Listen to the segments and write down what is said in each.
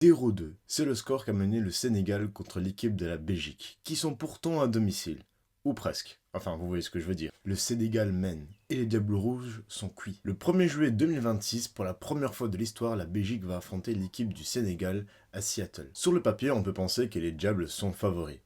0-2, c'est le score qu'a mené le Sénégal contre l'équipe de la Belgique, qui sont pourtant à domicile. Ou presque. Enfin, vous voyez ce que je veux dire. Le Sénégal mène, et les Diables Rouges sont cuits. Le 1er juillet 2026, pour la première fois de l'histoire, la Belgique va affronter l'équipe du Sénégal à Seattle. Sur le papier, on peut penser que les Diables sont favoris.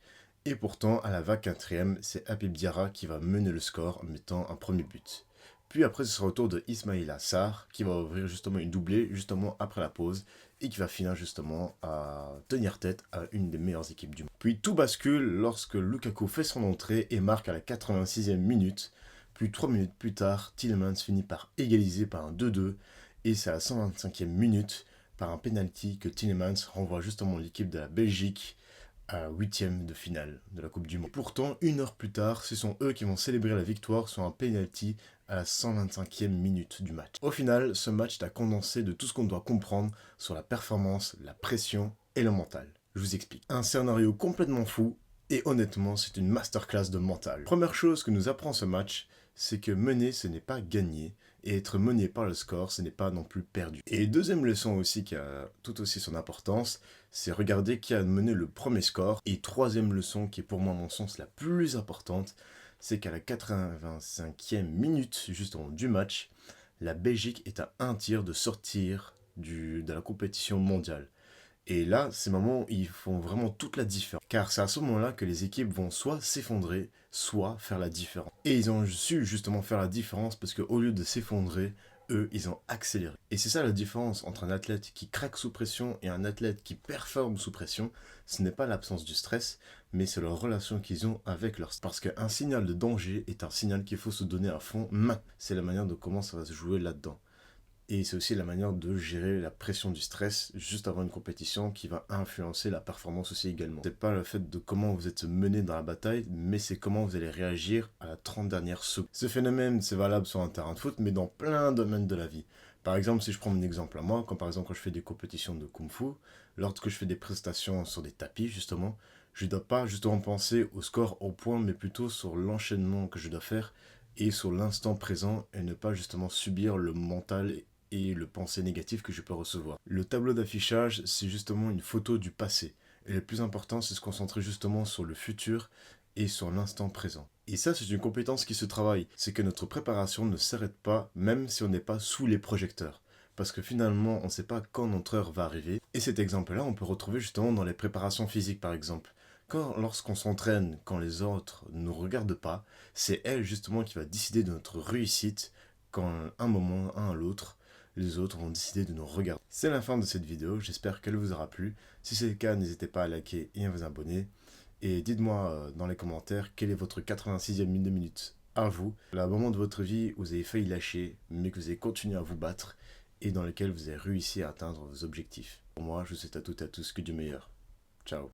Et pourtant, à la 24e, c'est Habib Diarra qui va mener le score en mettant un premier but. Puis après, ce sera au tour de Ismaïla Sarr qui va ouvrir justement une doublée justement après la pause et qui va finir justement à tenir tête à une des meilleures équipes du monde. Puis tout bascule lorsque Lukaku fait son entrée et marque à la 86e minute. Puis 3 minutes plus tard, Tielemans finit par égaliser par un 2-2 et c'est à la 125e minute par un penalty que Tielemans renvoie justement l'équipe de la Belgique à la 8e de finale de la Coupe du Monde. Pourtant, une heure plus tard, ce sont eux qui vont célébrer la victoire sur un penalty à la 125e minute du match. Au final, ce match t'a condensé de tout ce qu'on doit comprendre sur la performance, la pression et le mental. Je vous explique. Un scénario complètement fou, et honnêtement, c'est une masterclass de mental. Première chose que nous apprend ce match, c'est que mener, ce n'est pas gagner, et être mené par le score, ce n'est pas non plus perdu. Et deuxième leçon aussi qui a tout aussi son importance, c'est regarder qui a mené le premier score. Et troisième leçon, qui est pour moi, à mon sens, la plus importante, c'est qu'à la 85e minute justement du match, la Belgique est à un tir de sortir de la compétition mondiale. Et là, ces moments, ils font vraiment toute la différence. Car c'est à ce moment-là que les équipes vont soit s'effondrer, soit faire la différence. Et ils ont su justement faire la différence parce qu'au lieu de s'effondrer, eux, ils ont accéléré. Et c'est ça la différence entre un athlète qui craque sous pression et un athlète qui performe sous pression. Ce n'est pas l'absence du stress, mais c'est leur relation qu'ils ont avec leur stress. Parce qu'un signal de danger est un signal qu'il faut se donner à fond maintenant. C'est la manière de comment ça va se jouer là-dedans. Et c'est aussi la manière de gérer la pression du stress juste avant une compétition qui va influencer la performance aussi également. C'est pas le fait de comment vous êtes mené dans la bataille, mais c'est comment vous allez réagir à la 30 dernière seconde. Ce phénomène, c'est valable sur un terrain de foot, mais dans plein de domaines de la vie. Par exemple, si je prends mon exemple à moi, quand je fais des compétitions de kung-fu, lorsque je fais des prestations sur des tapis, justement, je ne dois pas justement penser au score au point, mais plutôt sur l'enchaînement que je dois faire et sur l'instant présent et ne pas justement subir le mental et le pensée négatif que je peux recevoir. Le tableau d'affichage, c'est justement une photo du passé. Et le plus important, c'est se concentrer justement sur le futur et sur l'instant présent. Et ça, c'est une compétence qui se travaille. C'est que notre préparation ne s'arrête pas, même si on n'est pas sous les projecteurs. Parce que finalement, on ne sait pas quand notre heure va arriver. Et cet exemple-là, on peut retrouver justement dans les préparations physiques, par exemple. Lorsqu'on s'entraîne, quand les autres ne nous regardent pas, c'est elle justement qui va décider de notre réussite quand un moment, un à l'autre, les autres vont décider de nous regarder. C'est la fin de cette vidéo, j'espère qu'elle vous aura plu. Si c'est le cas, n'hésitez pas à liker et à vous abonner. Et dites-moi dans les commentaires quelle est votre 86e minute à vous. Le moment de votre vie où vous avez failli lâcher, mais que vous avez continué à vous battre et dans lequel vous avez réussi à atteindre vos objectifs. Pour moi, je vous souhaite à toutes et à tous que du meilleur. Ciao.